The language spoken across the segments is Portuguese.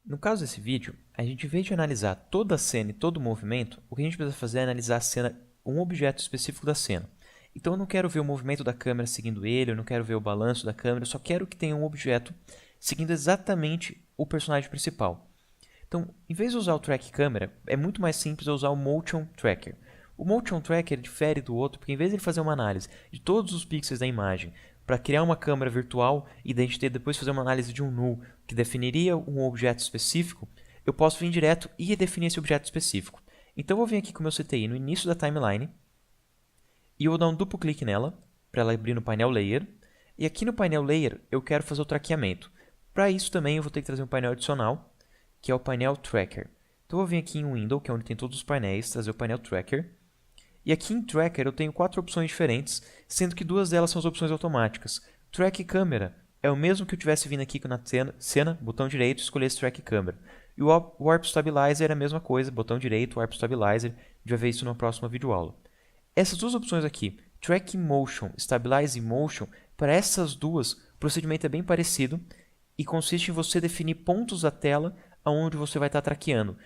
No caso desse vídeo, a gente, em vez de analisar toda a cena e todo o movimento, o que a gente precisa fazer é analisar a cena, um objeto específico da cena. Então eu não quero ver o movimento da câmera seguindo ele, eu não quero ver o balanço da câmera, eu só quero que tenha um objeto seguindo exatamente o personagem principal. Então, em vez de usar o Track Camera, é muito mais simples eu usar o Motion Tracker. O Motion Tracker difere do outro porque, em vez de ele fazer uma análise de todos os pixels da imagem para criar uma câmera virtual e daí a gente depois fazer uma análise de um null que definiria um objeto específico, eu posso vir direto e definir esse objeto específico. Então, eu vou vir aqui com o meu CTI no início da timeline e eu vou dar um duplo clique nela para ela abrir no painel Layer. E aqui no painel Layer eu quero fazer o traqueamento. Para isso também eu vou ter que trazer um painel adicional, que é o painel Tracker. Então eu vou vir aqui em Window, que é onde tem todos os painéis, trazer o painel Tracker. E aqui em Tracker eu tenho 4 opções diferentes, sendo que 2 delas são as opções automáticas. Track Camera é o mesmo que eu tivesse vindo aqui na cena, botão direito, escolher esse Track Camera. E o Warp Stabilizer é a mesma coisa, botão direito, Warp Stabilizer, a gente vai ver isso na próxima videoaula. Essas duas opções aqui, Track Motion, Stabilize Motion, para essas duas, o procedimento é bem parecido e consiste em você definir pontos da tela onde você vai estar traqueando.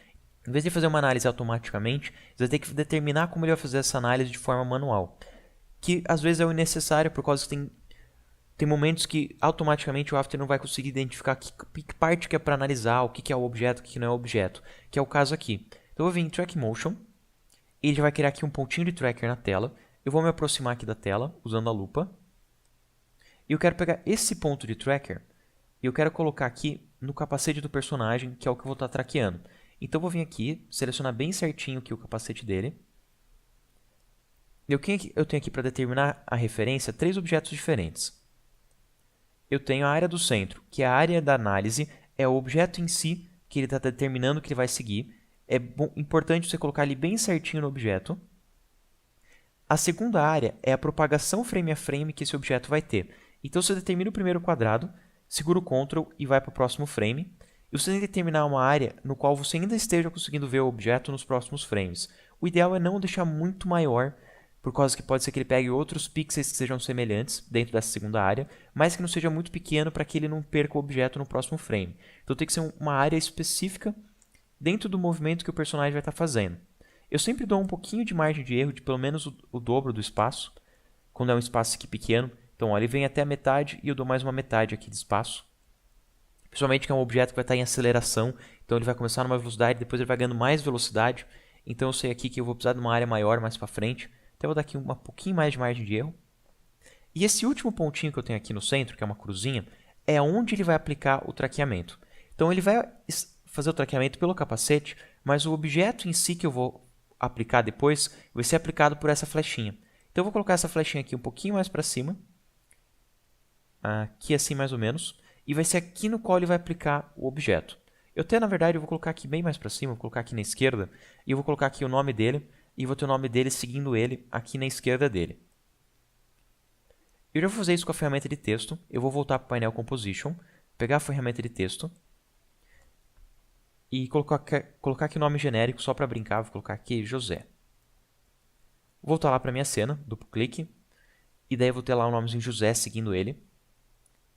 Em vez de fazer uma análise automaticamente, você vai ter que determinar como ele vai fazer essa análise de forma manual, que às vezes é necessário por causa que tem momentos que automaticamente o After não vai conseguir identificar que parte que é para analisar, o que é o objeto, o que não é o objeto, que é o caso aqui. Então eu vou vir em Track Motion, ele já vai criar aqui um pontinho de tracker na tela. Eu vou me aproximar aqui da tela, usando a lupa. E eu quero pegar esse ponto de tracker e eu quero colocar aqui no capacete do personagem, que é o que eu vou estar traqueando. Então eu vou vir aqui, selecionar bem certinho aqui o capacete dele. Eu tenho aqui para determinar a referência 3 objetos diferentes. Eu tenho a área do centro, que é a área da análise, é o objeto em si que ele está determinando que ele vai seguir. É importante você colocar ali bem certinho no objeto. A segunda área é a propagação frame a frame que esse objeto vai ter. Então você determina o primeiro quadrado, segura o Ctrl e vai para o próximo frame. E você tem que determinar uma área no qual você ainda esteja conseguindo ver o objeto nos próximos frames. O ideal é não deixar muito maior, por causa que pode ser que ele pegue outros pixels que sejam semelhantes dentro dessa segunda área, mas que não seja muito pequeno para que ele não perca o objeto no próximo frame. Então tem que ser uma área específica dentro do movimento que o personagem vai estar fazendo. Eu sempre dou um pouquinho de margem de erro, de pelo menos o dobro do espaço, quando é um espaço aqui pequeno. Então, ó, ele vem até a metade e eu dou mais uma metade aqui de espaço. Principalmente que é um objeto que vai estar em aceleração, então ele vai começar numa velocidade, depois ele vai ganhando mais velocidade. Então eu sei aqui que eu vou precisar de uma área maior mais para frente. Então eu vou dar aqui um pouquinho mais de margem de erro. E esse último pontinho que eu tenho aqui no centro, que é uma cruzinha, é onde ele vai aplicar o traqueamento. Então ele vai fazer o traqueamento pelo capacete, mas o objeto em si que eu vou aplicar depois vai ser aplicado por essa flechinha. Então eu vou colocar essa flechinha aqui um pouquinho mais para cima, aqui assim mais ou menos, e vai ser aqui no qual ele vai aplicar o objeto. Eu até, na verdade, eu vou colocar aqui bem mais para cima, vou colocar aqui na esquerda, e eu vou colocar aqui o nome dele, e vou ter o nome dele seguindo ele aqui na esquerda dele. Eu já vou fazer isso com a ferramenta de texto. Eu vou voltar para o painel Composition, pegar a ferramenta de texto e colocar aqui o nome genérico só para brincar. Vou colocar aqui José. Vou voltar lá para a minha cena, duplo clique, e daí eu vou ter lá o nomezinho José seguindo ele.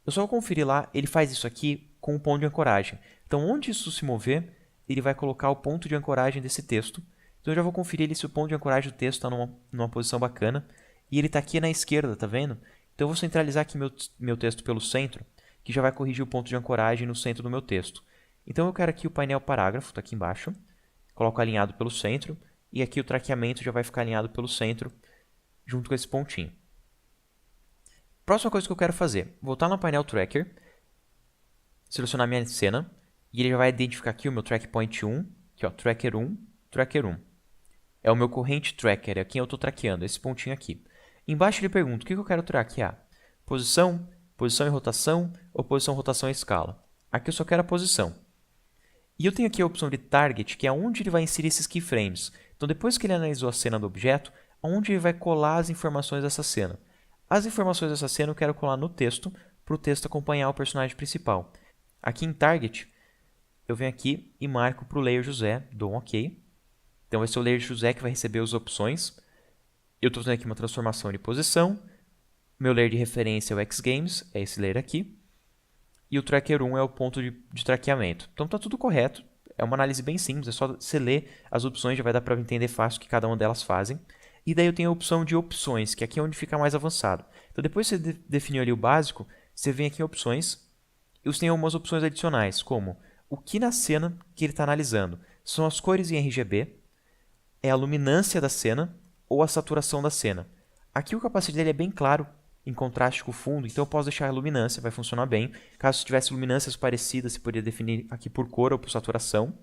Eu só vou conferir lá, ele faz isso aqui com o ponto de ancoragem. Então, onde isso se mover, ele vai colocar o ponto de ancoragem desse texto. Então, eu já vou conferir se o ponto de ancoragem do texto está numa posição bacana. E ele está aqui na esquerda, tá vendo? Então, eu vou centralizar aqui meu texto pelo centro, que já vai corrigir o ponto de ancoragem no centro do meu texto. Então, eu quero aqui o painel parágrafo, está aqui embaixo. Coloco alinhado pelo centro. E aqui o traqueamento já vai ficar alinhado pelo centro, junto com esse pontinho. Próxima coisa que eu quero fazer, voltar no painel Tracker, selecionar minha cena, e ele já vai identificar aqui o meu Track Point 1, aqui ó, Tracker 1, Tracker 1. É o meu corrente Tracker, é quem eu estou traqueando, esse pontinho aqui. Embaixo ele pergunta, o que eu quero traquear? Posição, posição e rotação, ou posição, rotação e escala? Aqui eu só quero a posição. E eu tenho aqui a opção de Target, que é onde ele vai inserir esses keyframes. Então depois que ele analisou a cena do objeto, onde ele vai colar as informações dessa cena. As informações dessa cena eu quero colar no texto, para o texto acompanhar o personagem principal. Aqui em Target, eu venho aqui e marco para o layer José, dou um OK. Então vai ser o layer José que vai receber as opções. Eu estou fazendo aqui uma transformação de posição. Meu layer de referência é o Xgames, é esse layer aqui. e o tracker 1 é o ponto de traqueamento. Então está tudo correto, é uma análise bem simples, é só você ler as opções, já vai dar para entender fácil o que cada uma delas fazem. E daí eu tenho a opção de opções, que aqui é onde fica mais avançado. Então depois que você definiu ali o básico, você vem aqui em opções, e você tem algumas opções adicionais, como o que na cena que ele está analisando são as cores em RGB, é a luminância da cena ou a saturação da cena. Aqui o capacete dele é bem claro, em contraste com o fundo, então eu posso deixar a luminância, vai funcionar bem. Caso tivesse luminâncias parecidas, você poderia definir aqui por cor ou por saturação.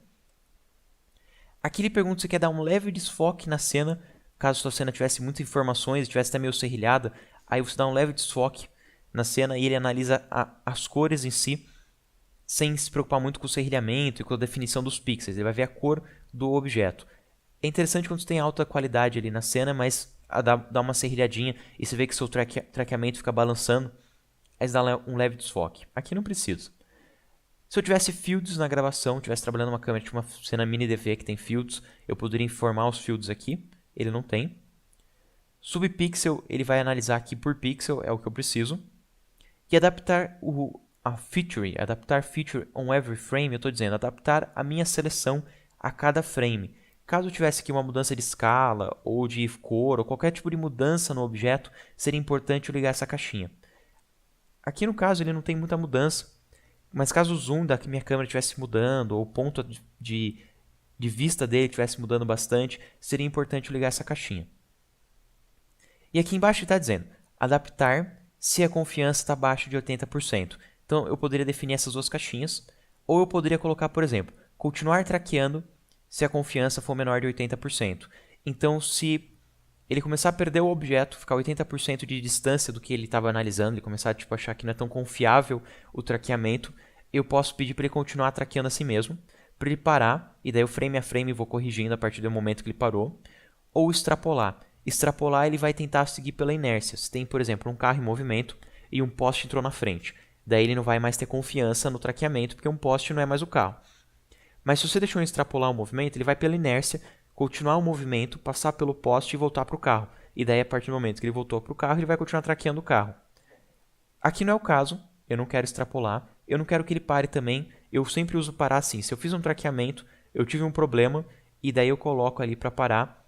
Aqui ele pergunta se quer dar um leve desfoque na cena, caso a sua cena tivesse muitas informações, tivesse até meio serrilhada, aí você dá um leve desfoque na cena e ele analisa as cores em si, sem se preocupar muito com o serrilhamento e com a definição dos pixels. Ele vai ver a cor do objeto. É interessante quando você tem alta qualidade ali na cena, mas dá uma serrilhadinha e você vê que seu traqueamento fica balançando, aí você dá um leve desfoque. Aqui não precisa. Se eu tivesse fields na gravação, estivesse trabalhando uma câmera de uma cena mini DV que tem fields, eu poderia informar os fields aqui. Ele não tem. Subpixel, ele vai analisar aqui por pixel, é o que eu preciso. E adaptar adaptar feature on every frame, eu estou dizendo, adaptar a minha seleção a cada frame. Caso eu tivesse aqui uma mudança de escala, ou de cor, ou qualquer tipo de mudança no objeto, seria importante eu ligar essa caixinha. Aqui no caso ele não tem muita mudança, mas caso o zoom da minha câmera estivesse mudando, ou o ponto de vista dele estivesse mudando bastante, seria importante eu ligar essa caixinha. E aqui embaixo está dizendo, adaptar se a confiança está abaixo de 80%. Então eu poderia definir essas duas caixinhas, ou eu poderia colocar, por exemplo, continuar traqueando se a confiança for menor de 80%. Então, se ele começar a perder o objeto, ficar 80% de distância do que ele estava analisando, ele começar a achar que não é tão confiável o traqueamento, eu posso pedir para ele continuar traqueando assim mesmo, para ele parar, e daí eu frame a frame vou corrigindo a partir do momento que ele parou, ou extrapolar. Extrapolar, ele vai tentar seguir pela inércia. Se tem, por exemplo, um carro em movimento e um poste entrou na frente, daí ele não vai mais ter confiança no traqueamento, porque um poste não é mais o carro. Mas se você deixou extrapolar o movimento, ele vai pela inércia, continuar o movimento, passar pelo poste e voltar para o carro. E daí, a partir do momento que ele voltou para o carro, ele vai continuar traqueando o carro. Aqui não é o caso, eu não quero extrapolar, eu não quero que ele pare também, eu sempre uso parar assim. Se eu fiz um traqueamento, eu tive um problema, e daí eu coloco ali para parar,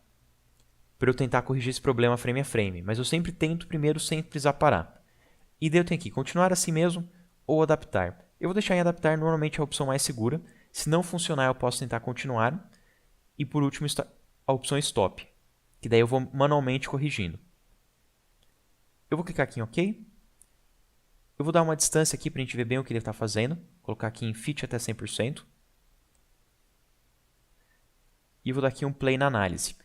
para eu tentar corrigir esse problema frame a frame. Mas eu sempre tento primeiro sem precisar parar. E daí eu tenho aqui, continuar assim mesmo ou adaptar. Eu vou deixar em adaptar, normalmente é a opção mais segura. Se não funcionar, eu posso tentar continuar. E por último, a opção Stop, que daí eu vou manualmente corrigindo. Eu vou clicar aqui em OK. Eu vou dar uma distância aqui para a gente ver bem o que ele está fazendo. Vou colocar aqui em Fit até 100%. E vou dar aqui um Play na análise.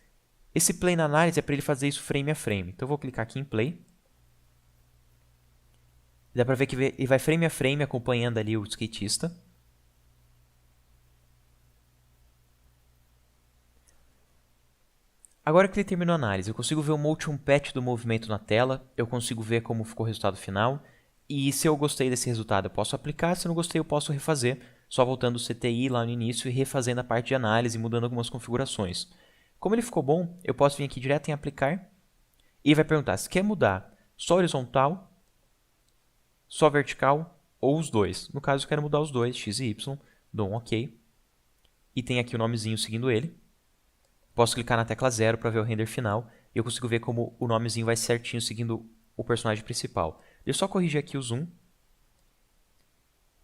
Esse Play na análise é para ele fazer isso frame a frame. Então eu vou clicar aqui em Play. Dá para ver que ele vai frame a frame acompanhando ali o skatista. Agora que ele terminou a análise, eu consigo ver o motion patch do movimento na tela, eu consigo ver como ficou o resultado final, e se eu gostei desse resultado eu posso aplicar, se eu não gostei eu posso refazer, só voltando o CTI lá no início e refazendo a parte de análise, mudando algumas configurações. Como ele ficou bom, eu posso vir aqui direto em aplicar, e ele vai perguntar se quer mudar só horizontal, só vertical ou os dois. No caso eu quero mudar os dois, X e Y, dou um OK, e tem aqui o nomezinho seguindo ele. Posso clicar na tecla 0 para ver o render final e eu consigo ver como o nomezinho vai certinho seguindo o personagem principal. Deixa eu só corrigir aqui o zoom. Eu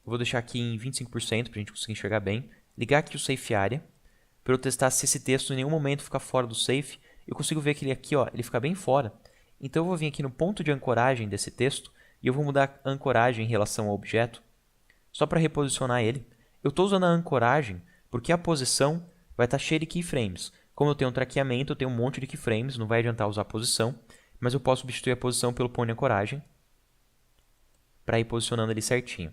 vou deixar aqui em 25% para a gente conseguir enxergar bem. Ligar aqui o Safe Area para eu testar se esse texto em nenhum momento fica fora do Safe. Eu consigo ver que ele aqui ele fica bem fora. Então eu vou vir aqui no ponto de ancoragem desse texto e eu vou mudar a ancoragem em relação ao objeto só para reposicionar ele. Eu estou usando a ancoragem porque a posição vai estar cheia de keyframes. Como eu tenho um traqueamento, eu tenho um monte de keyframes, não vai adiantar usar a posição, mas eu posso substituir a posição pelo ponto de ancoragem para ir posicionando ele certinho.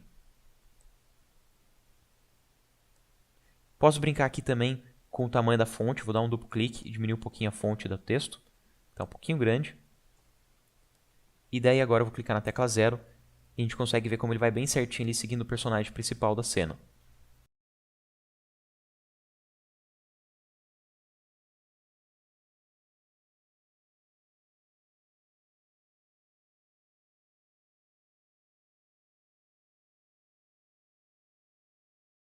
Posso brincar aqui também com o tamanho da fonte, vou dar um duplo clique e diminuir um pouquinho a fonte do texto, está um pouquinho grande. E daí agora eu vou clicar na tecla 0 e a gente consegue ver como ele vai bem certinho ali seguindo o personagem principal da cena.